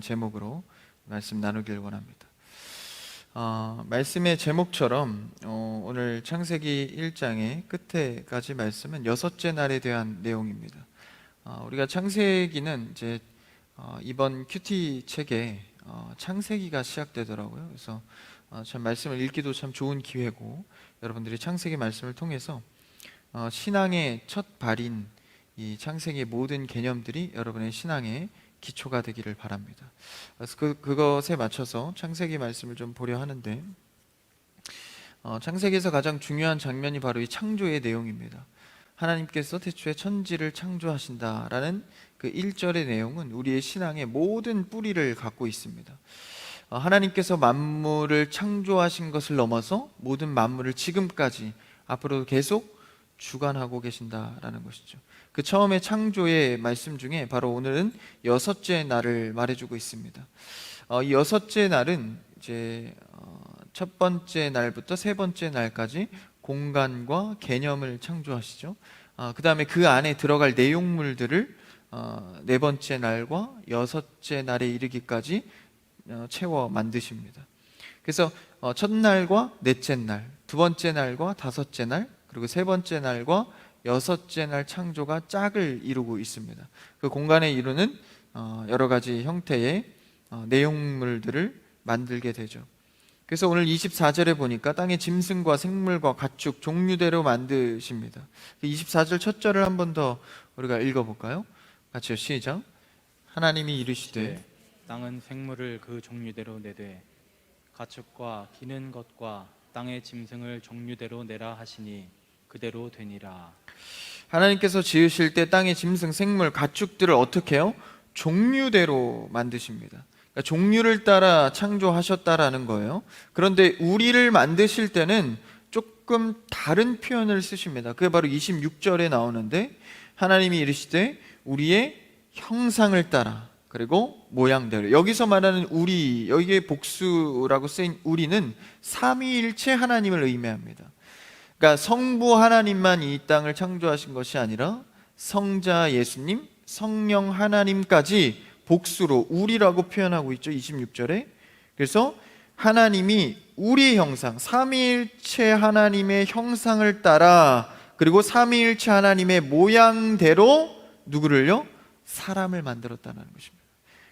제목으로 말씀 나누길 원합니다. 말씀의 제목처럼 오늘 창세기 1장의 끝에까지 말씀은 여섯째 날에 대한 내용입니다. 우리가 창세기는 이제 이번 큐티 책에 창세기가 시작되더라고요. 그래서 참 말씀을 읽기도 참 좋은 기회고, 여러분들이 창세기 말씀을 통해서 신앙의 첫 발인 이 창세기의 모든 개념들이 여러분의 신앙의 기초가 되기를 바랍니다. 그래서 그것에 맞춰서 창세기 말씀을 좀 보려 하는데, 창세기에서 가장 중요한 장면이 바로 이 창조의 내용입니다. 하나님께서 태초에 천지를 창조하신다라는 그 1절의 내용은 우리의 신앙의 모든 뿌리를 갖고 있습니다. 하나님께서 만물을 창조하신 것을 넘어서 모든 만물을 지금까지 앞으로도 계속 주관하고 계신다라는 것이죠. 그 처음에 창조의 말씀 중에 바로 오늘은 여섯째 날을 말해주고 있습니다. 이 여섯째 날은 이제 첫 번째 날부터 세 번째 날까지 공간과 개념을 창조하시죠. 그 다음에 그 안에 들어갈 내용물들을 네 번째 날과 여섯째 날에 이르기까지 채워 만드십니다. 그래서 첫날과 넷째 날, 두 번째 날과 다섯째 날, 그리고 세 번째 날과 여섯째 날 창조가 짝을 이루고 있습니다. 그 공간에 이루는 여러 가지 형태의 내용물들을 만들게 되죠. 그래서 오늘 24절에 보니까 땅의 짐승과 생물과 가축 종류대로 만드십니다. 24절 첫 절을 한 번 더 우리가 읽어볼까요? 같이요, 시작. 하나님이 이르시되 땅은 생물을 그 종류대로 내되 가축과 기는 것과 땅의 짐승을 종류대로 내라 하시니 그대로 되니라. 하나님께서 지으실 때 땅의 짐승, 생물, 가축들을 어떻게 해요? 종류대로 만드십니다. 그러니까 종류를 따라 창조하셨다라는 거예요. 그런데 우리를 만드실 때는 조금 다른 표현을 쓰십니다. 그게 바로 26절에 나오는데, 하나님이 이르시되 우리의 형상을 따라, 그리고 모양대로. 여기서 말하는 우리, 여기에 복수라고 쓰인 우리는 삼위일체 하나님을 의미합니다. 그러니까 성부 하나님만 이 땅을 창조하신 것이 아니라 성자 예수님, 성령 하나님까지 복수로 우리라고 표현하고 있죠, 26절에. 그래서 하나님이 우리의 형상, 삼위일체 하나님의 형상을 따라, 그리고 삼위일체 하나님의 모양대로 누구를요? 사람을 만들었다는 것입니다.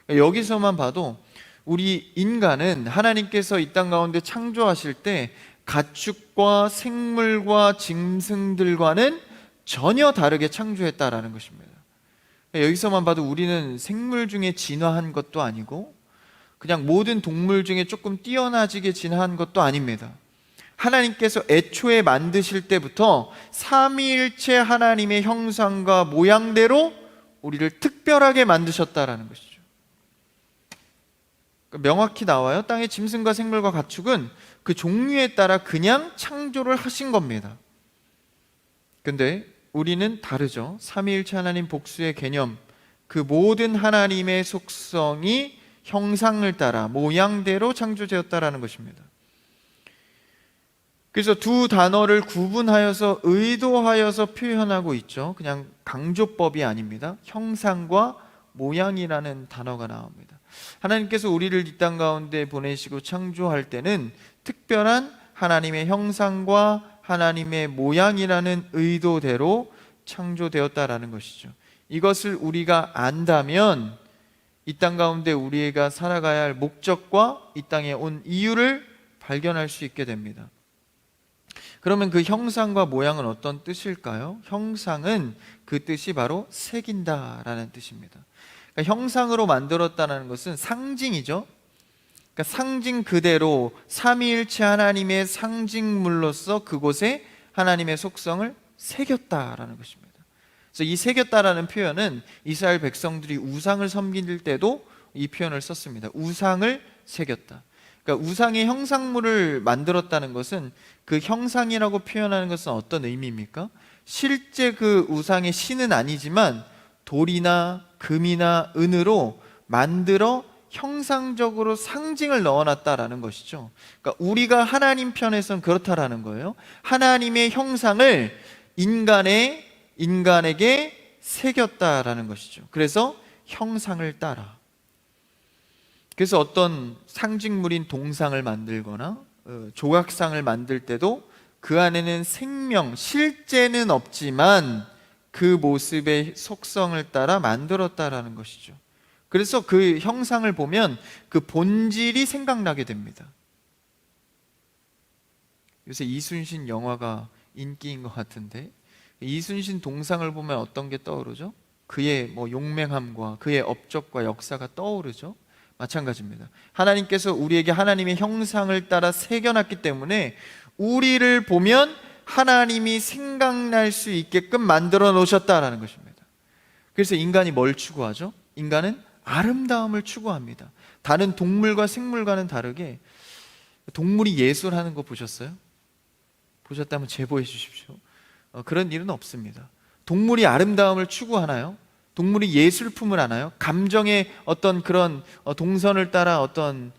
그러니까 여기서만 봐도 우리 인간은 하나님께서 이 땅 가운데 창조하실 때 가축과 생물과 짐승들과는 전혀 다르게 창조했다라는 것입니다. 여기서만 봐도 우리는 생물 중에 진화한 것도 아니고 그냥 모든 동물 중에 조금 뛰어나지게 진화한 것도 아닙니다. 하나님께서 애초에 만드실 때부터 삼위일체 하나님의 형상과 모양대로 우리를 특별하게 만드셨다라는 것이죠. 명확히 나와요. 땅의 짐승과 생물과 가축은 그 종류에 따라 그냥 창조를 하신 겁니다. 근데 우리는 다르죠. 삼위일체 하나님 복수의 개념, 그 모든 하나님의 속성이 형상을 따라 모양대로 창조되었다라는 것입니다. 그래서 두 단어를 구분하여서 의도하여서 표현하고 있죠. 그냥 강조법이 아닙니다. 형상과 모양이라는 단어가 나옵니다. 하나님께서 우리를 이 땅 가운데 보내시고 창조할 때는 특별한 하나님의 형상과 하나님의 모양이라는 의도대로 창조되었다라는 것이죠. 이것을 우리가 안다면 이 땅 가운데 우리가 살아가야 할 목적과 이 땅에 온 이유를 발견할 수 있게 됩니다. 그러면 그 형상과 모양은 어떤 뜻일까요? 형상은 그 뜻이 바로 새긴다라는 뜻입니다. 그러니까 형상으로 만들었다는 것은 상징이죠. 그러니까 상징 그대로 삼위일체 하나님의 상징물로서 그곳에 하나님의 속성을 새겼다라는 것입니다. 그래서 이 새겼다라는 표현은 이스라엘 백성들이 우상을 섬길 때도 이 표현을 썼습니다. 우상을 새겼다. 그러니까 우상의 형상물을 만들었다는 것은, 그 형상이라고 표현하는 것은 어떤 의미입니까? 실제 그 우상의 신은 아니지만 돌이나 금이나 은으로 만들어 형상적으로 상징을 넣어놨다라는 것이죠. 그러니까 우리가 하나님 편에선 그렇다라는 거예요. 하나님의 형상을 인간에게 새겼다라는 것이죠. 그래서 형상을 따라. 그래서 어떤 상징물인 동상을 만들거나 조각상을 만들 때도 그 안에는 생명, 실제는 없지만 그 모습의 속성을 따라 만들었다라는 것이죠. 그래서 그 형상을 보면 그 본질이 생각나게 됩니다. 요새 이순신 영화가 인기인 것 같은데, 이순신 동상을 보면 어떤 게 떠오르죠? 그의 용맹함과 그의 업적과 역사가 떠오르죠. 마찬가지입니다. 하나님께서 우리에게 하나님의 형상을 따라 새겨놨기 때문에 우리를 보면 하나님이 생각날 수 있게끔 만들어 놓으셨다라는 것입니다. 그래서 인간이 뭘 추구하죠? 인간은 아름다움을 추구합니다. 다른 동물과 생물과는 다르게, 동물이 예술하는 거 보셨어요? 보셨다면 제보해 주십시오. 그런 일은 없습니다. 동물이 아름다움을 추구하나요? 동물이 예술품을 하나요? 감정의 어떤 그런 동선을 따라 어떤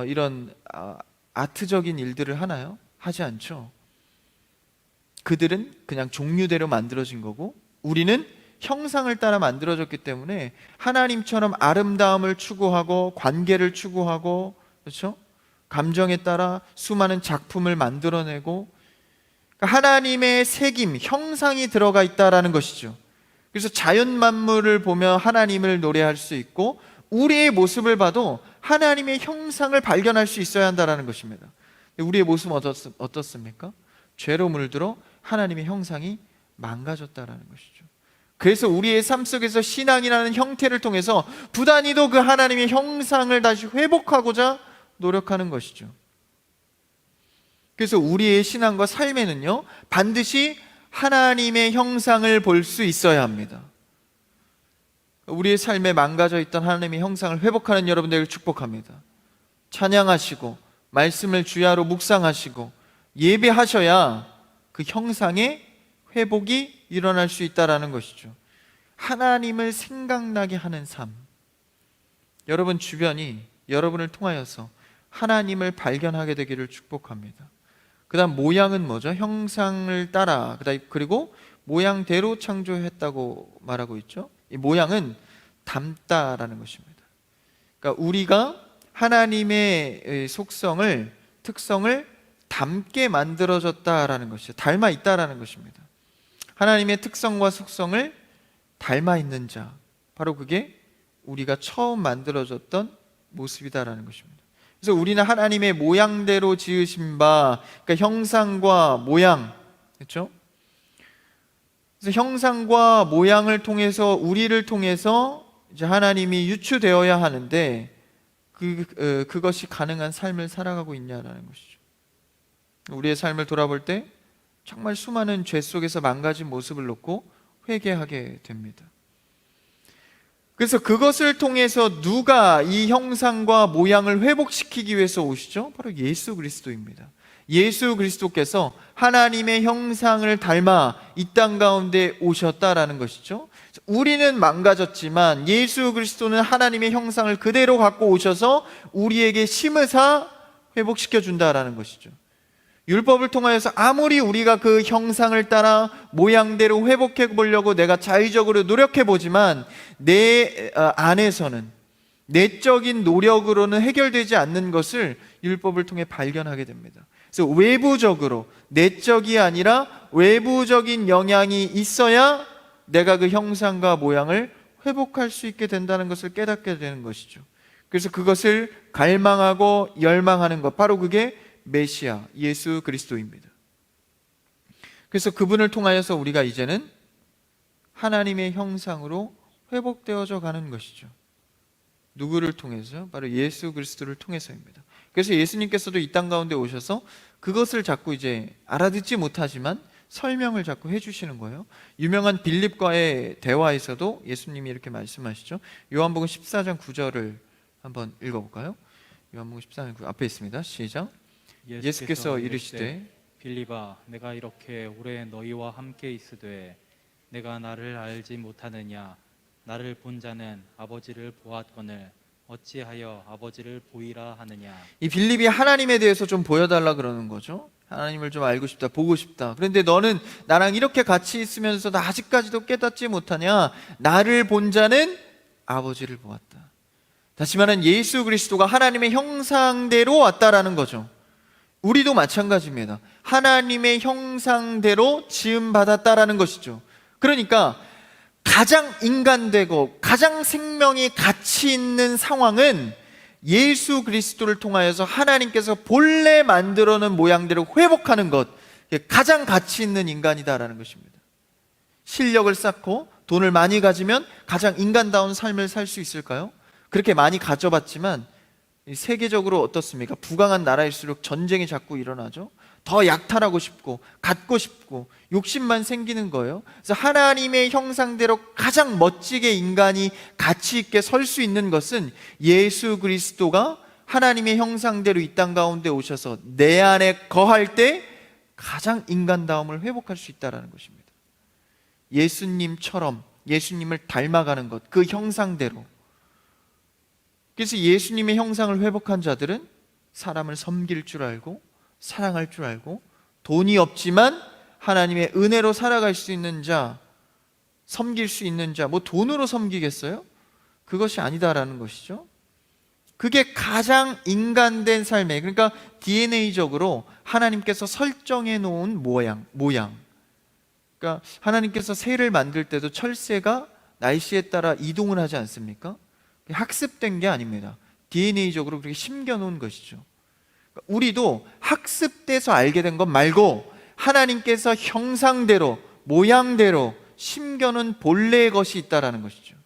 이런 아트적인 일들을 하나요? 하지 않죠. 그들은 그냥 종류대로 만들어진 거고, 우리는 형상을 따라 만들어졌기 때문에 하나님처럼 아름다움을 추구하고 관계를 추구하고, 그렇죠? 감정에 따라 수많은 작품을 만들어내고, 그러니까 하나님의 색임, 형상이 들어가 있다라는 것이죠. 그래서 자연 만물을 보며 하나님을 노래할 수 있고, 우리의 모습을 봐도 하나님의 형상을 발견할 수 있어야 한다는 것입니다. 우리의 모습은 어떻습니까? 죄로 물들어 하나님의 형상이 망가졌다라는 것이죠. 그래서 우리의 삶 속에서 신앙이라는 형태를 통해서 부단히도 그 하나님의 형상을 다시 회복하고자 노력하는 것이죠. 그래서 우리의 신앙과 삶에는요, 반드시 하나님의 형상을 볼 수 있어야 합니다. 우리의 삶에 망가져 있던 하나님의 형상을 회복하는 여러분들을 축복합니다. 찬양하시고 말씀을 주야로 묵상하시고 예배하셔야 그 형상의 회복이 일어날 수 있다는 것이죠. 하나님을 생각나게 하는 삶, 여러분 주변이 여러분을 통하여서 하나님을 발견하게 되기를 축복합니다. 그 다음 모양은 뭐죠? 형상을 따라, 그리고 모양대로 창조했다고 말하고 있죠. 이 모양은 닮다라는 것입니다. 그러니까 우리가 하나님의 속성을, 특성을 닮게 만들어졌다라는 것이죠. 닮아 있다라는 것입니다. 하나님의 특성과 속성을 닮아 있는 자, 바로 그게 우리가 처음 만들어졌던 모습이다라는 것입니다. 그래서 우리는 하나님의 모양대로 지으신 바, 그러니까 형상과 모양, 그렇죠? 그래서 형상과 모양을 통해서, 우리를 통해서 이제 하나님이 유추되어야 하는데, 그것이 가능한 삶을 살아가고 있냐라는 것이죠. 우리의 삶을 돌아볼 때 정말 수많은 죄 속에서 망가진 모습을 놓고 회개하게 됩니다. 그래서 그것을 통해서 누가 이 형상과 모양을 회복시키기 위해서 오시죠? 바로 예수 그리스도입니다. 예수 그리스도께서 하나님의 형상을 닮아 이 땅 가운데 오셨다라는 것이죠. 우리는 망가졌지만 예수 그리스도는 하나님의 형상을 그대로 갖고 오셔서 우리에게 심으사 회복시켜 준다라는 것이죠. 율법을 통하여서 아무리 우리가 그 형상을 따라 모양대로 회복해 보려고 내가 자의적으로 노력해 보지만 내 안에서는 내적인 노력으로는 해결되지 않는 것을 율법을 통해 발견하게 됩니다. 그래서 외부적으로, 내적이 아니라 외부적인 영향이 있어야 내가 그 형상과 모양을 회복할 수 있게 된다는 것을 깨닫게 되는 것이죠. 그래서 그것을 갈망하고 열망하는 것, 바로 그게 메시아 예수 그리스도입니다. 그래서 그분을 통하여서 우리가 이제는 하나님의 형상으로 회복되어져 가는 것이죠. 누구를 통해서? 바로 예수 그리스도를 통해서입니다. 그래서 예수님께서도 이 땅 가운데 오셔서 그것을 자꾸 이제 알아듣지 못하지만 설명을 자꾸 해주시는 거예요. 유명한 빌립과의 대화에서도 예수님이 이렇게 말씀하시죠. 요한복음 14장 9절을 한번 읽어볼까요? 요한복음 14장 9절 앞에 있습니다. 시작. 예수께서 이르시되 빌립아, 내가 이렇게 오래 너희와 함께 있으되 내가 나를 알지 못하느냐? 나를 본 자는 아버지를 보았거늘 어찌하여 아버지를 보이라 하느냐? 이 빌립이 하나님에 대해서 좀 보여달라 그러는 거죠. 하나님을 좀 알고 싶다, 보고 싶다. 그런데 너는 나랑 이렇게 같이 있으면서도 아직까지도 깨닫지 못하냐? 나를 본 자는 아버지를 보았다. 다시 말하면 예수 그리스도가 하나님의 형상대로 왔다라는 거죠. 우리도 마찬가지입니다. 하나님의 형상대로 지음받았다라는 것이죠. 그러니까 가장 인간되고 가장 생명이 가치 있는 상황은 예수 그리스도를 통하여서 하나님께서 본래 만들어 놓은 모양대로 회복하는 것, 가장 가치 있는 인간이다라는 것입니다. 실력을 쌓고 돈을 많이 가지면 가장 인간다운 삶을 살 수 있을까요? 그렇게 많이 가져봤지만 세계적으로 어떻습니까? 부강한 나라일수록 전쟁이 자꾸 일어나죠. 더 약탈하고 싶고 갖고 싶고 욕심만 생기는 거예요. 그래서 하나님의 형상대로 가장 멋지게 인간이 가치 있게 설 수 있는 것은 예수 그리스도가 하나님의 형상대로 이 땅 가운데 오셔서 내 안에 거할 때 가장 인간다움을 회복할 수 있다는 것입니다. 예수님처럼 예수님을 닮아가는 것, 그 형상대로. 그래서 예수님의 형상을 회복한 자들은 사람을 섬길 줄 알고 사랑할 줄 알고, 돈이 없지만 하나님의 은혜로 살아갈 수 있는 자, 섬길 수 있는 자, 뭐 돈으로 섬기겠어요? 그것이 아니다라는 것이죠. 그게 가장 인간된 삶에, 그러니까 DNA적으로 하나님께서 설정해 놓은 모양. 그러니까 하나님께서 새를 만들 때도 철새가 날씨에 따라 이동을 하지 않습니까? 학습된 게 아닙니다. DNA적으로 그렇게 심겨 놓은 것이죠. 우리도 학습돼서 알게 된 것 말고 하나님께서 형상대로, 모양대로 심겨놓은 본래의 것이 있다라는 것이죠.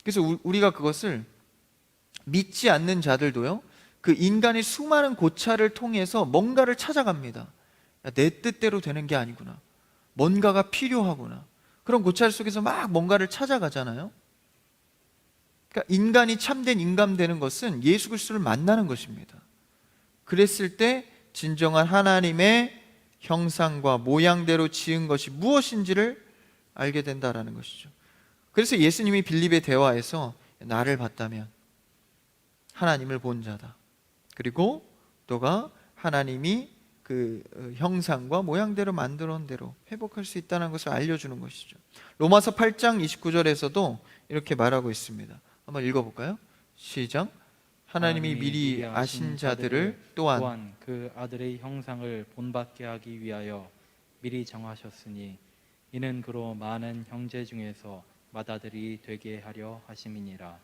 그래서 우리가 그것을 믿지 않는 자들도요, 그 인간의 수많은 고찰을 통해서 뭔가를 찾아갑니다. 내 뜻대로 되는 게 아니구나, 뭔가가 필요하구나. 그런 고찰 속에서 막 뭔가를 찾아가잖아요. 그러니까 인간이 참된 인간 되는 것은 예수 그리스도를 만나는 것입니다. 그랬을 때 진정한 하나님의 형상과 모양대로 지은 것이 무엇인지를 알게 된다라는 것이죠. 그래서 예수님이 빌립의 대화에서 나를 봤다면 하나님을 본 자다. 그리고 너가 하나님이 그 형상과 모양대로 만들어 놓은 대로 회복할 수 있다는 것을 알려주는 것이죠. 로마서 8장 29절에서도 이렇게 말하고 있습니다. 한번 읽어볼까요? 시작. 하나님이 미리 아신 자들을 또한 그 아들의 형상을 본받게 하기 위하여 미리 정하셨으니 이는 그로 많은 형제 중에서 맏아들이 되게 하려 하심이니라.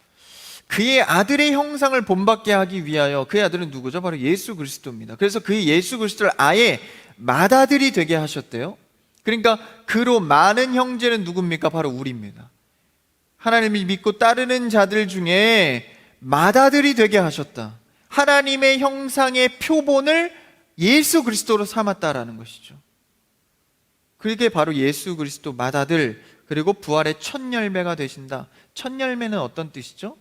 그의 아들의 형상을 본받게 하기 위하여, 그의 아들은 누구죠? 바로 예수 그리스도입니다. 그래서 그 예수 그리스도를 아예 맏아들이 되게 하셨대요. 그러니까 그로 많은 형제는 누굽니까? 바로 우리입니다. 하나님을 믿고 따르는 자들 중에 맏아들이 되게 하셨다. 하나님의 형상의 표본을 예수 그리스도로 삼았다라는 것이죠. 그게 바로 예수 그리스도 맏아들, 그리고 부활의 첫 열매가 되신다. 첫 열매는 어떤 뜻이죠?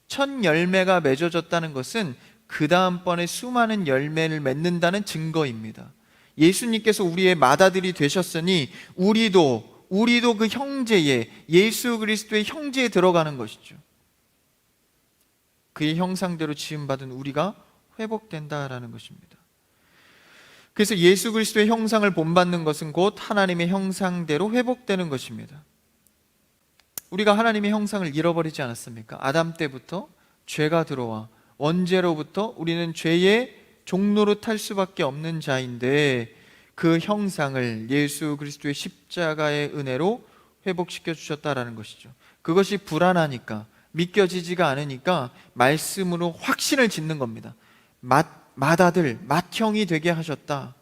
첫 열매가 맺어졌다는 것은 그 다음번에 수많은 열매를 맺는다는 증거입니다. 예수님께서 우리의 맏아들이 되셨으니 우리도 그 형제에, 예수 그리스도의 형제에 들어가는 것이죠. 그의 형상대로 지음받은 우리가 회복된다라는 것입니다. 그래서 예수 그리스도의 형상을 본받는 것은 곧 하나님의 형상대로 회복되는 것입니다. 우리가 하나님의 형상을 잃어버리지 않았습니까? 아담 때부터 죄가 들어와 원죄로부터 우리는 죄의 종로로 탈 수밖에 없는 자인데, 그 형상을 예수 그리스도의 십자가의 은혜로 회복시켜 주셨다라는 것이죠. 그것이 불안하니까, 믿겨지지가 않으니까 말씀으로 확신을 짓는 겁니다. 맏아들, 맏형이 되게 하셨다.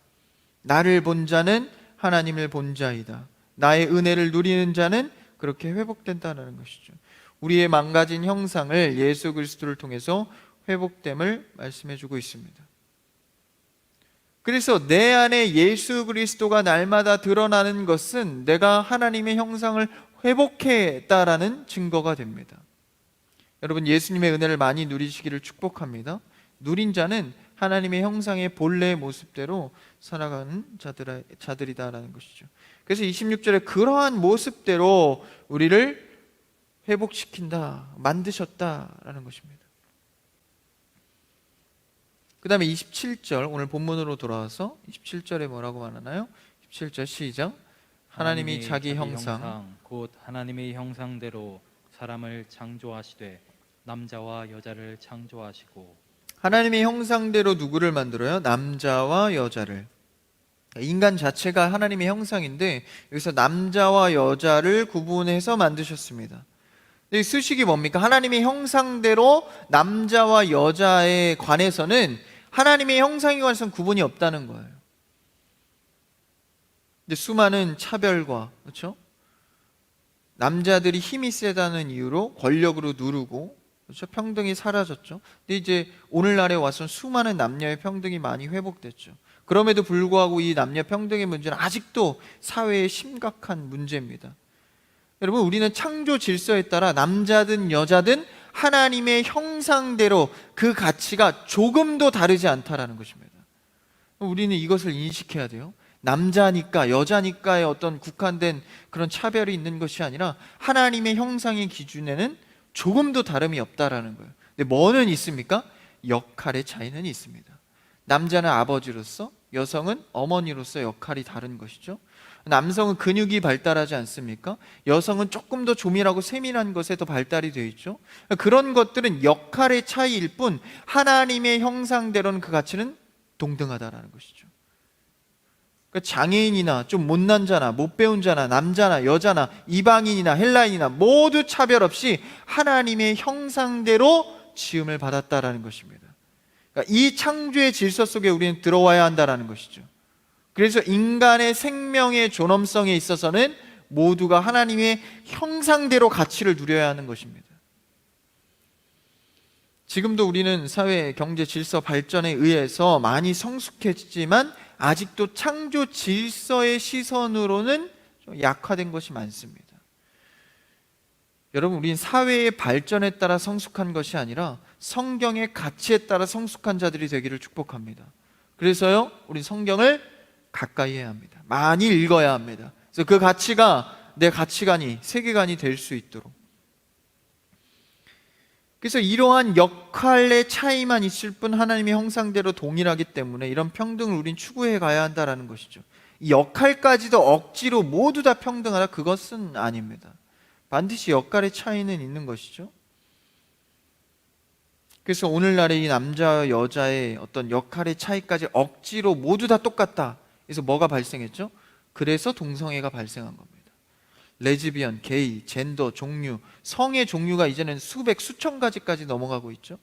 나를 본 자는 하나님을 본 자이다. 나의 은혜를 누리는 자는 그렇게 회복된다는 것이죠. 우리의 망가진 형상을 예수 그리스도를 통해서 회복됨을 말씀해 주고 있습니다. 그래서 내 안에 예수 그리스도가 날마다 드러나는 것은 내가 하나님의 형상을 회복했다라는 증거가 됩니다. 여러분, 예수님의 은혜를 많이 누리시기를 축복합니다. 누린 자는 하나님의 형상의 본래의 모습대로 살아가는 자들이다라는 것이죠. 그래서 26절에 그러한 모습대로 우리를 회복시킨다, 만드셨다라는 것입니다. 그 다음에 27절, 오늘 본문으로 돌아와서 27절에 뭐라고 말하나요? 27절 시작. 하나님이 자기 형상 곧 하나님의 형상대로 사람을 창조하시되 남자와 여자를 창조하시고. 하나님의 형상대로 누구를 만들어요? 남자와 여자를. 인간 자체가 하나님의 형상인데 여기서 남자와 여자를 구분해서 만드셨습니다. 이 수식이 뭡니까? 하나님의 형상대로 남자와 여자에 관해서는 하나님의 형상에 관해서는 구분이 없다는 거예요. 근데 수많은 차별과, 그렇죠? 남자들이 힘이 세다는 이유로 권력으로 누르고, 그렇죠? 평등이 사라졌죠. 근데 이제 오늘날에 와서 수많은 남녀의 평등이 많이 회복됐죠. 그럼에도 불구하고 이 남녀 평등의 문제는 아직도 사회의 심각한 문제입니다. 여러분, 우리는 창조 질서에 따라 남자든 여자든 하나님의 형상대로 그 가치가 조금도 다르지 않다라는 것입니다. 우리는 이것을 인식해야 돼요. 남자니까 여자니까의 어떤 국한된 그런 차별이 있는 것이 아니라 하나님의 형상의 기준에는 조금도 다름이 없다라는 거예요. 근데 뭐는 있습니까? 역할의 차이는 있습니다. 남자는 아버지로서, 여성은 어머니로서 역할이 다른 것이죠. 남성은 근육이 발달하지 않습니까? 여성은 조금 더 조밀하고 세밀한 것에 더 발달이 되어 있죠. 그런 것들은 역할의 차이일 뿐 하나님의 형상대로는 그 가치는 동등하다라는 것이죠. 그러니까 장애인이나 좀 못난 자나 못 배운 자나 남자나 여자나 이방인이나 헬라인이나 모두 차별 없이 하나님의 형상대로 지음을 받았다라는 것입니다. 그러니까 이 창조의 질서 속에 우리는 들어와야 한다라는 것이죠. 그래서 인간의 생명의 존엄성에 있어서는 모두가 하나님의 형상대로 가치를 누려야 하는 것입니다. 지금도 우리는 사회, 경제, 질서 발전에 의해서 많이 성숙했지만 아직도 창조 질서의 시선으로는 좀 약화된 것이 많습니다. 여러분, 우린 사회의 발전에 따라 성숙한 것이 아니라 성경의 가치에 따라 성숙한 자들이 되기를 축복합니다. 그래서요, 우린 성경을 가까이 해야 합니다. 많이 읽어야 합니다. 그래서 그 가치가 내 가치관이, 세계관이 될 수 있도록. 그래서 이러한 역할의 차이만 있을 뿐 하나님의 형상대로 동일하기 때문에 이런 평등을 우린 추구해 가야 한다는 것이죠. 이 역할까지도 억지로 모두 다 평등하다, 그것은 아닙니다. 반드시 역할의 차이는 있는 것이죠. 그래서 오늘날의 이 남자와 여자의 어떤 역할의 차이까지 억지로 모두 다 똑같다, 그래서 뭐가 발생했죠? 그래서 동성애가 발생한 겁니다. 레즈비언, 게이, 젠더, 종류, 성의 종류가 이제는 수백, 수천 가지까지 넘어가고 있죠.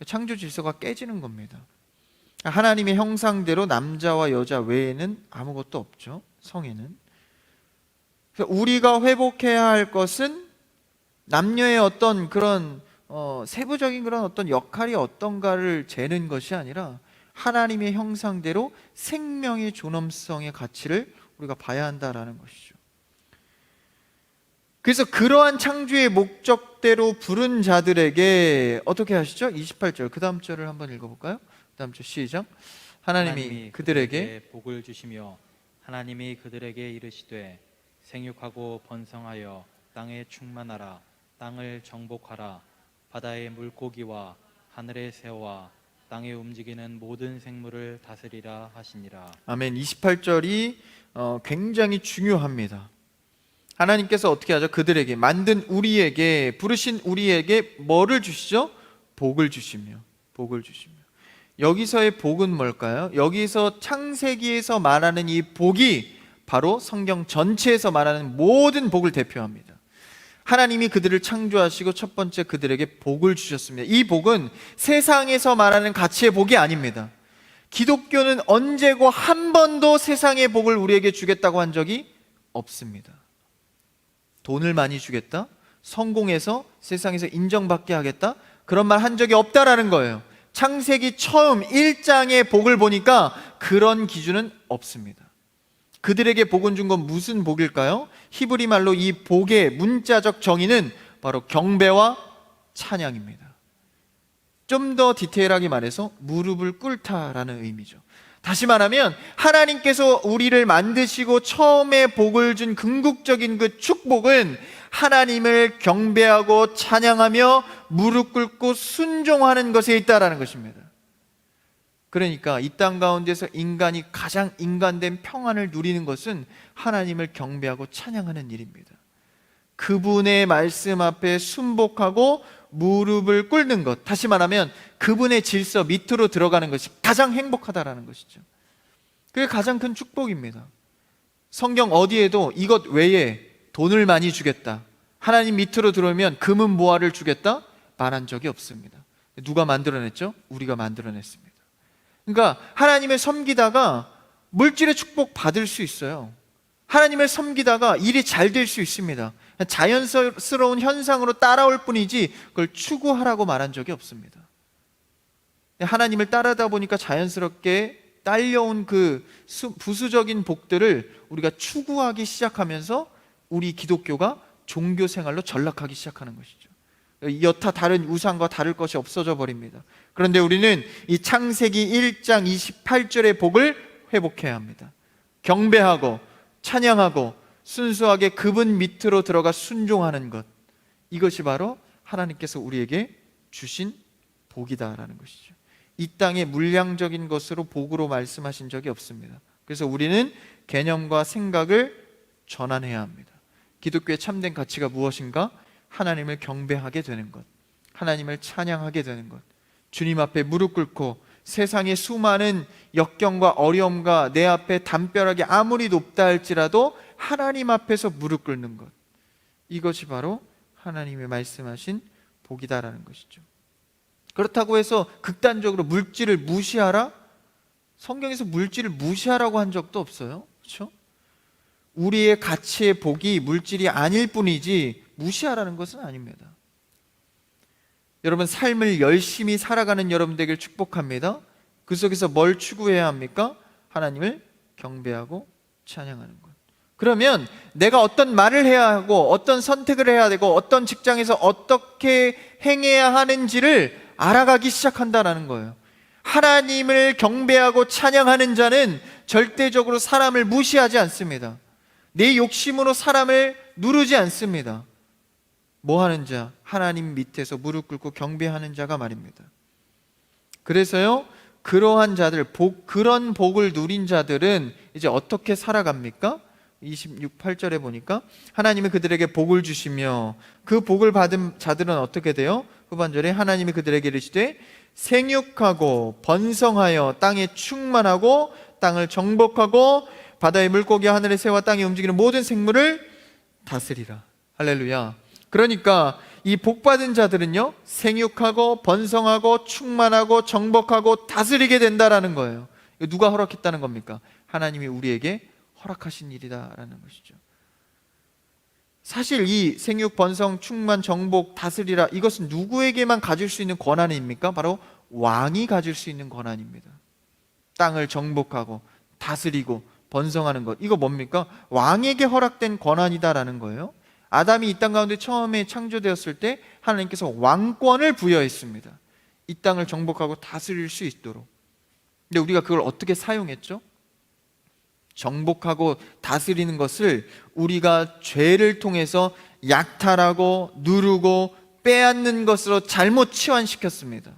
창조 질서가 깨지는 겁니다. 하나님의 형상대로 남자와 여자 외에는 아무것도 없죠, 성에는. 우리가 회복해야 할 것은 남녀의 어떤 그런 세부적인 그런 어떤 역할이 어떤가를 재는 것이 아니라 하나님의 형상대로 생명의 존엄성의 가치를 우리가 봐야 한다라는 것이죠. 그래서 그러한 창조의 목적대로 부른 자들에게 어떻게 하시죠? 28절, 그 다음 절을 한번 읽어볼까요? 그 다음 절 시작. 하나님이 그들에게 복을 주시며 하나님이 그들에게 이르시되 생육하고 번성하여 땅에 충만하라. 땅을 정복하라. 바다의 물고기와 하늘의 새와 땅에 움직이는 모든 생물을 다스리라 하시니라. 아멘. 28절이 굉장히 중요합니다. 하나님께서 어떻게 하죠? 그들에게, 만든 우리에게, 부르신 우리에게 뭐를 주시죠? 복을 주시며, 복을 주시며. 여기서의 복은 뭘까요? 여기서 창세기에서 말하는 이 복이 바로 성경 전체에서 말하는 모든 복을 대표합니다. 하나님이 그들을 창조하시고 첫 번째 그들에게 복을 주셨습니다. 이 복은 세상에서 말하는 가치의 복이 아닙니다. 기독교는 언제고 한 번도 세상의 복을 우리에게 주겠다고 한 적이 없습니다. 돈을 많이 주겠다, 성공해서 세상에서 인정받게 하겠다, 그런 말 한 적이 없다라는 거예요. 창세기 처음 1장의 복을 보니까 그런 기준은 없습니다. 그들에게 복은 준 건 무슨 복일까요? 히브리 말로 이 복의 문자적 정의는 바로 경배와 찬양입니다. 좀 더 디테일하게 말해서 무릎을 꿇다라는 의미죠. 다시 말하면 하나님께서 우리를 만드시고 처음에 복을 준 궁극적인 그 축복은 하나님을 경배하고 찬양하며 무릎 꿇고 순종하는 것에 있다라는 것입니다. 그러니까 이 땅 가운데서 인간이 가장 인간된 평안을 누리는 것은 하나님을 경배하고 찬양하는 일입니다. 그분의 말씀 앞에 순복하고 무릎을 꿇는 것, 다시 말하면 그분의 질서 밑으로 들어가는 것이 가장 행복하다라는 것이죠. 그게 가장 큰 축복입니다. 성경 어디에도 이것 외에 돈을 많이 주겠다, 하나님 밑으로 들어오면 금은 보화를 주겠다 말한 적이 없습니다. 누가 만들어냈죠? 우리가 만들어냈습니다. 그러니까 하나님을 섬기다가 물질의 축복 받을 수 있어요. 하나님을 섬기다가 일이 잘 될 수 있습니다. 자연스러운 현상으로 따라올 뿐이지 그걸 추구하라고 말한 적이 없습니다. 하나님을 따르다 보니까 자연스럽게 딸려온 그 부수적인 복들을 우리가 추구하기 시작하면서 우리 기독교가 종교 생활로 전락하기 시작하는 것이죠. 여타 다른 우상과 다를 것이 없어져 버립니다. 그런데 우리는 이 창세기 1장 28절의 복을 회복해야 합니다. 경배하고 찬양하고 순수하게 그분 밑으로 들어가 순종하는 것, 이것이 바로 하나님께서 우리에게 주신 복이다라는 것이죠. 이 땅의 물량적인 것으로 복으로 말씀하신 적이 없습니다. 그래서 우리는 개념과 생각을 전환해야 합니다. 기독교의 참된 가치가 무엇인가? 하나님을 경배하게 되는 것, 하나님을 찬양하게 되는 것, 주님 앞에 무릎 꿇고 세상의 수많은 역경과 어려움과 내 앞에 담벼락이 아무리 높다 할지라도 하나님 앞에서 무릎 꿇는 것, 이것이 바로 하나님의 말씀하신 복이다라는 것이죠. 그렇다고 해서 극단적으로 물질을 무시하라? 성경에서 물질을 무시하라고 한 적도 없어요. 그렇죠? 우리의 가치의 복이 물질이 아닐 뿐이지 무시하라는 것은 아닙니다. 여러분, 삶을 열심히 살아가는 여러분들에게 축복합니다. 그 속에서 뭘 추구해야 합니까? 하나님을 경배하고 찬양하는 것. 그러면 내가 어떤 말을 해야 하고 어떤 선택을 해야 되고 어떤 직장에서 어떻게 행해야 하는지를 알아가기 시작한다는 거예요. 하나님을 경배하고 찬양하는 자는 절대적으로 사람을 무시하지 않습니다. 내 욕심으로 사람을 누르지 않습니다. 뭐 하는 자? 하나님 밑에서 무릎 꿇고 경배하는 자가 말입니다. 그래서요, 그러한 자들, 그런 복을 누린 자들은 이제 어떻게 살아갑니까? 28절에 보니까 하나님이 그들에게 복을 주시며 그 복을 받은 자들은 어떻게 돼요? 후반절에 하나님이 그들에게 이르시되 생육하고 번성하여 땅에 충만하고 땅을 정복하고 바다의 물고기와 하늘의 새와 땅에 움직이는 모든 생물을 다스리라. 할렐루야. 그러니까 이 복받은 자들은요, 생육하고 번성하고 충만하고 정복하고 다스리게 된다라는 거예요. 이거 누가 허락했다는 겁니까? 하나님이 우리에게 허락하신 일이다라는 것이죠. 사실 이 생육, 번성, 충만, 정복, 다스리라, 이것은 누구에게만 가질 수 있는 권한입니까? 바로 왕이 가질 수 있는 권한입니다. 땅을 정복하고 다스리고 번성하는 것, 이거 뭡니까? 왕에게 허락된 권한이다라는 거예요. 아담이 이 땅 가운데 처음에 창조되었을 때 하나님께서 왕권을 부여했습니다. 이 땅을 정복하고 다스릴 수 있도록. 근데 우리가 그걸 어떻게 사용했죠? 정복하고 다스리는 것을 우리가 죄를 통해서 약탈하고 누르고 빼앗는 것으로 잘못 치환시켰습니다.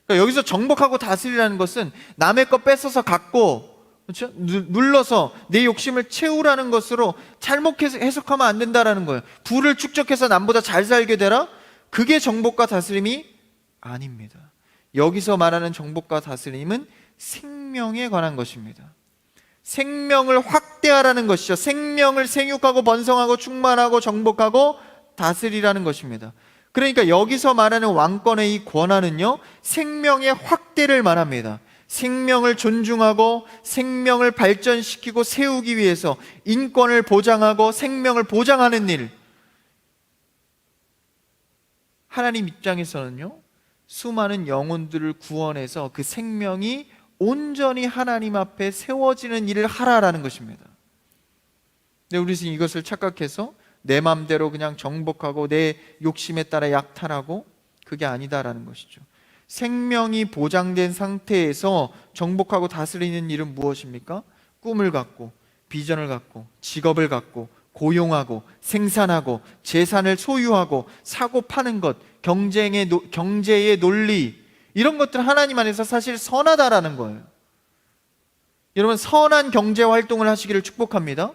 그러니까 여기서 정복하고 다스리라는 것은 남의 거 뺏어서 갖고, 그렇죠? 눌러서 내 욕심을 채우라는 것으로 잘못 해석하면 안 된다라는 거예요. 부를 축적해서 남보다 잘 살게 되라? 그게 정복과 다스림이 아닙니다. 여기서 말하는 정복과 다스림은 생명에 관한 것입니다. 생명을 확대하라는 것이죠. 생명을 생육하고 번성하고 충만하고 정복하고 다스리라는 것입니다. 그러니까 여기서 말하는 왕권의 이 권한은요, 생명의 확대를 말합니다. 생명을 존중하고 생명을 발전시키고 세우기 위해서 인권을 보장하고 생명을 보장하는 일. 하나님 입장에서는요, 수많은 영혼들을 구원해서 그 생명이 온전히 하나님 앞에 세워지는 일을 하라라는 것입니다. 근데 우리는 이것을 착각해서 내 마음대로 그냥 정복하고 내 욕심에 따라 약탈하고, 그게 아니다라는 것이죠. 생명이 보장된 상태에서 정복하고 다스리는 일은 무엇입니까? 꿈을 갖고, 비전을 갖고, 직업을 갖고, 고용하고, 생산하고, 재산을 소유하고, 사고 파는 것, 경제의 논리, 이런 것들은 하나님 안에서 사실 선하다라는 거예요. 여러분, 선한 경제 활동을 하시기를 축복합니다.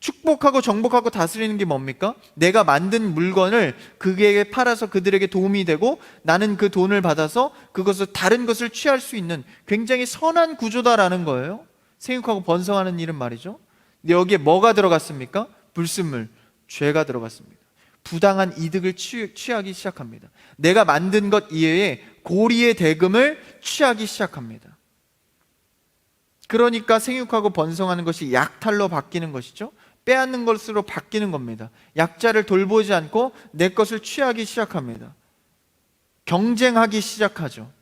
축복하고 정복하고 다스리는 게 뭡니까? 내가 만든 물건을 그에게 팔아서 그들에게 도움이 되고 나는 그 돈을 받아서 그것을 다른 것을 취할 수 있는 굉장히 선한 구조다라는 거예요. 생육하고 번성하는 일은 말이죠. 근데 여기에 뭐가 들어갔습니까? 불순물, 죄가 들어갔습니다. 부당한 이득을 취하기 시작합니다. 내가 만든 것 이외에 고리의 대금을 취하기 시작합니다. 그러니까 생육하고 번성하는 것이 약탈로 바뀌는 것이죠. 빼앗는 것으로 바뀌는 겁니다. 약자를 돌보지 않고 내 것을 취하기 시작합니다. 경쟁하기 시작하죠.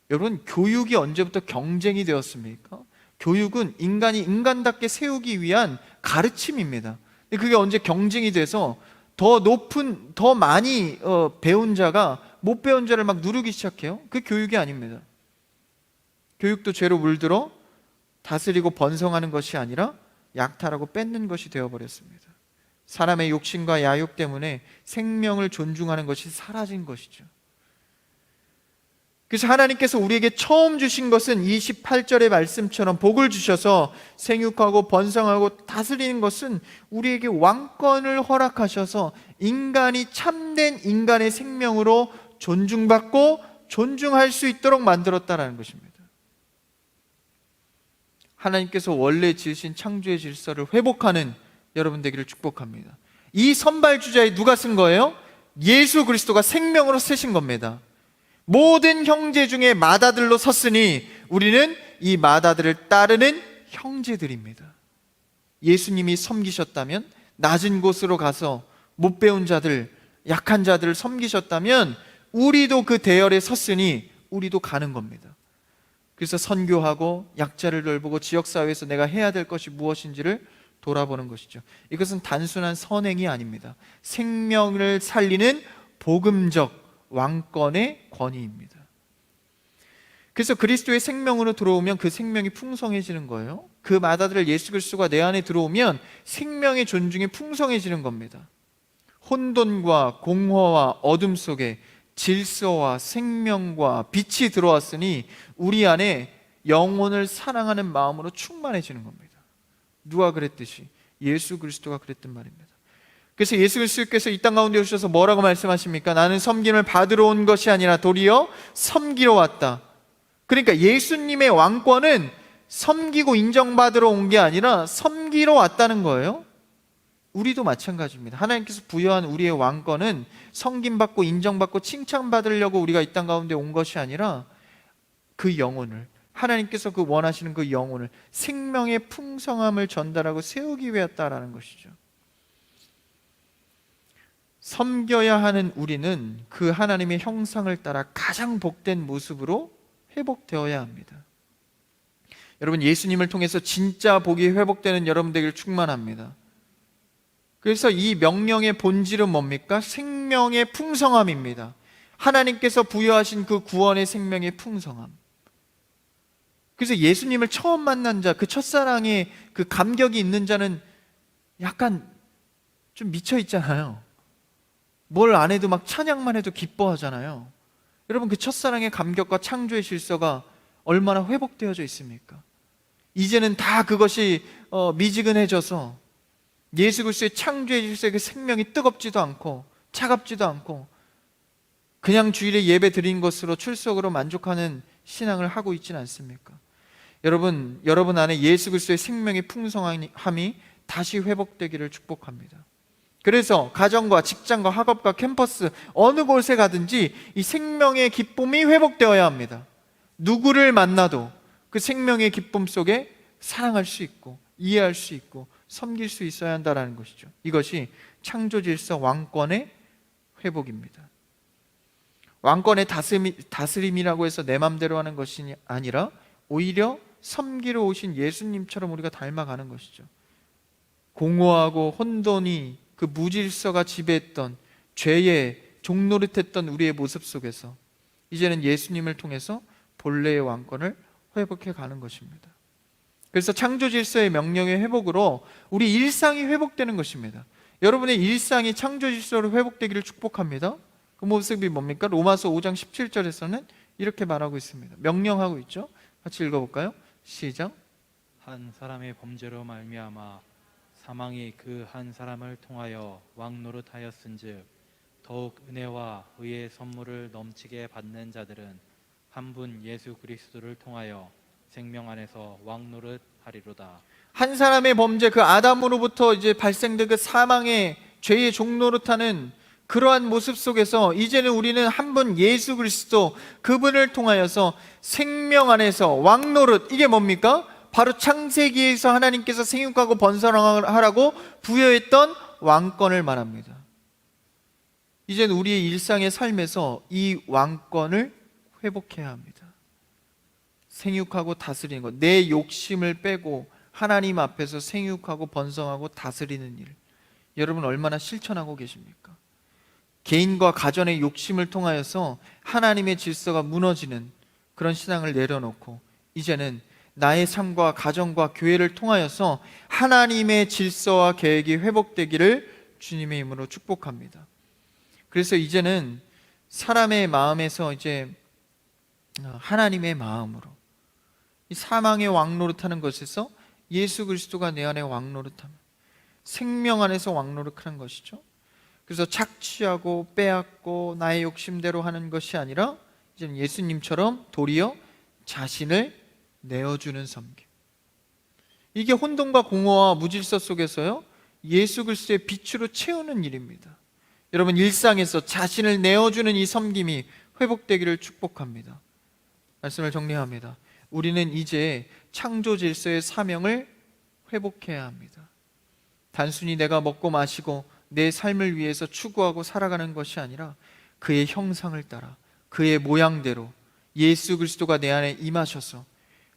여러분, 교육이 언제부터 경쟁이 되었습니까? 교육은 인간이 인간답게 세우기 위한 가르침입니다. 근데 그게 언제 경쟁이 돼서 더 높은, 더 많이 배운 자가 못 배운 자를 막 누르기 시작해요? 그 교육이 아닙니다. 교육도 죄로 물들어 다스리고 번성하는 것이 아니라 약탈하고 뺏는 것이 되어버렸습니다. 사람의 욕심과 야욕 때문에 생명을 존중하는 것이 사라진 것이죠. 그래서 하나님께서 우리에게 처음 주신 것은 28절의 말씀처럼 복을 주셔서 생육하고 번성하고 다스리는 것은 우리에게 왕권을 허락하셔서 인간이 참된 인간의 생명으로 존중받고 존중할 수 있도록 만들었다라는 것입니다. 하나님께서 원래 지으신 창조의 질서를 회복하는 여러분 되기를 축복합니다. 이 선발주자에 누가 쓴 거예요? 예수 그리스도가 생명으로 쓰신 겁니다. 모든 형제 중에 맏아들로 섰으니 우리는 이 맏아들을 따르는 형제들입니다. 예수님이 섬기셨다면, 낮은 곳으로 가서 못 배운 자들, 약한 자들을 섬기셨다면 우리도 그 대열에 섰으니 우리도 가는 겁니다. 그래서 선교하고 약자를 돌보고 지역사회에서 내가 해야 될 것이 무엇인지를 돌아보는 것이죠. 이것은 단순한 선행이 아닙니다. 생명을 살리는 복음적 왕권의 권위입니다. 그래서 그리스도의 생명으로 들어오면 그 생명이 풍성해지는 거예요. 그 맏아들 예수 그리스도가 내 안에 들어오면 생명의 존중이 풍성해지는 겁니다. 혼돈과 공허와 어둠 속에 질서와 생명과 빛이 들어왔으니 우리 안에 영혼을 사랑하는 마음으로 충만해지는 겁니다. 누가 그랬듯이 예수 그리스도가 그랬단 말입니다. 그래서 예수 그리스도께서 이 땅 가운데 오셔서 뭐라고 말씀하십니까? 나는 섬김을 받으러 온 것이 아니라 도리어 섬기러 왔다. 그러니까 예수님의 왕권은 섬기고 인정받으러 온 게 아니라 섬기러 왔다는 거예요. 우리도 마찬가지입니다. 하나님께서 부여한 우리의 왕권은 섬김받고 인정받고 칭찬받으려고 우리가 이 땅 가운데 온 것이 아니라 그 영혼을, 하나님께서 그 원하시는 그 영혼을, 생명의 풍성함을 전달하고 세우기 위해였다라는 것이죠. 섬겨야 하는 우리는 그 하나님의 형상을 따라 가장 복된 모습으로 회복되어야 합니다. 여러분, 예수님을 통해서 진짜 복이 회복되는 여러분 되기를 축원합니다. 그래서 이 명령의 본질은 뭡니까? 생명의 풍성함입니다. 하나님께서 부여하신 그 구원의 생명의 풍성함. 그래서 예수님을 처음 만난 자, 그 첫사랑의 그 감격이 있는 자는 약간 좀 미쳐 있잖아요. 뭘 안 해도 막 찬양만 해도 기뻐하잖아요. 여러분, 그 첫사랑의 감격과 창조의 질서가 얼마나 회복되어져 있습니까? 이제는 다 그것이 미지근해져서 예수 그리스도의 창조의 질서의 그 생명이 뜨겁지도 않고 차갑지도 않고 그냥 주일에 예배 드린 것으로 출석으로 만족하는 신앙을 하고 있지는 않습니까? 여러분 안에 예수 그리스도의 생명의 풍성함이 다시 회복되기를 축복합니다. 그래서 가정과 직장과 학업과 캠퍼스 어느 곳에 가든지 이 생명의 기쁨이 회복되어야 합니다. 누구를 만나도 그 생명의 기쁨 속에 사랑할 수 있고 이해할 수 있고 섬길 수 있어야 한다는 것이죠. 이것이 창조 질서 왕권의 회복입니다. 왕권의 다스림이라고 해서 내 맘대로 하는 것이 아니라 오히려 섬기러 오신 예수님처럼 우리가 닮아가는 것이죠. 공허하고 혼돈이 그 무질서가 지배했던 죄의 종노릇했던 우리의 모습 속에서 이제는 예수님을 통해서 본래의 왕권을 회복해 가는 것입니다. 그래서 창조 질서의 명령의 회복으로 우리 일상이 회복되는 것입니다. 여러분의 일상이 창조 질서로 회복되기를 축복합니다. 그 모습이 뭡니까? 로마서 5장 17절에서는 이렇게 말하고 있습니다. 명령하고 있죠? 같이 읽어볼까요? 시작. 한 사람의 범죄로 말미암아 사망이 그 한 사람을 통하여 왕노릇하였은즉 더욱 은혜와 의의 선물을 넘치게 받는 자들은 한 분 예수 그리스도를 통하여 생명 안에서 왕노릇하리로다. 한 사람의 범죄, 그 아담으로부터 이제 발생된 그 사망의 죄의 종노릇하는 그러한 모습 속에서 이제는 우리는 한 분 예수 그리스도, 그분을 통하여서 생명 안에서 왕노릇, 이게 뭡니까? 바로 창세기에서 하나님께서 생육하고 번성하라고 부여했던 왕권을 말합니다. 이제는 우리의 일상의 삶에서 이 왕권을 회복해야 합니다. 생육하고 다스리는 것, 내 욕심을 빼고 하나님 앞에서 생육하고 번성하고 다스리는 일, 여러분 얼마나 실천하고 계십니까? 개인과 가정의 욕심을 통하여서 하나님의 질서가 무너지는 그런 신앙을 내려놓고 이제는 나의 삶과 가정과 교회를 통하여서 하나님의 질서와 계획이 회복되기를 주님의 이름으로 축복합니다. 그래서 이제는 사람의 마음에서 이제 하나님의 마음으로 이 사망의 왕노릇하는 것에서 예수 그리스도가 내 안에 왕노릇하는, 생명 안에서 왕노릇하는 것이죠. 그래서 착취하고 빼앗고 나의 욕심대로 하는 것이 아니라 이제는 예수님처럼 도리어 자신을 내어주는 섬김. 이게 혼돈과 공허와 무질서 속에서요 예수 그리스도의 빛으로 채우는 일입니다. 여러분 일상에서 자신을 내어주는 이 섬김이 회복되기를 축복합니다. 말씀을 정리합니다. 우리는 이제 창조 질서의 사명을 회복해야 합니다. 단순히 내가 먹고 마시고 내 삶을 위해서 추구하고 살아가는 것이 아니라 그의 형상을 따라 그의 모양대로 예수 그리스도가 내 안에 임하셔서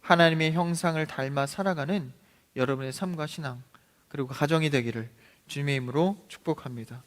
하나님의 형상을 닮아 살아가는 여러분의 삶과 신앙 그리고 가정이 되기를 주님의 이름으로 축복합니다.